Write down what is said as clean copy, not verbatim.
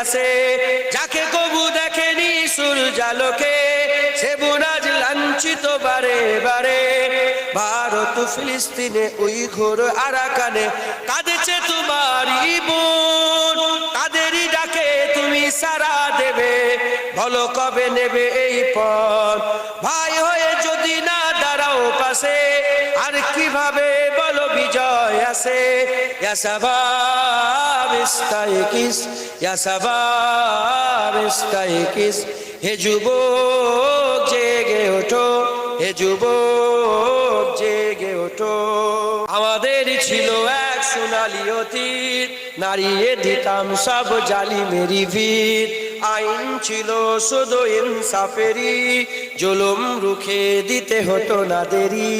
আছে, যাকে কবু দেখেনি সূর্যালোকে, সে বুনাজ লাঞ্ছিত বারে বারে। ভারত ফিলিস্তিনে উইঘুর আরাকানে কাঁদেছে তোমারই বোন, তাদেরই ডাকে তুমি সাড়া দেবে, বলো কবে নেবে এই পথ? ভাই হয়ে যদি না দাঁড়াও পাশে, আর কিভাবে বলো বিজয় আসে? ইয়া শাবাব ইস্তাইকিস, ইয়া শাবাব ইস্তাইকিস, হে যুবক জেগে ওঠো, হে যুবক জেগে ওঠো। আমাদের ছিল এক সোনালী অতীত, নাড়িয়ে দিতাম সব জালিমেরই ভিত। আইন ছিল শুধু ইনসাফেরই, জুলুম রুখে দিতে হতো না দেরি।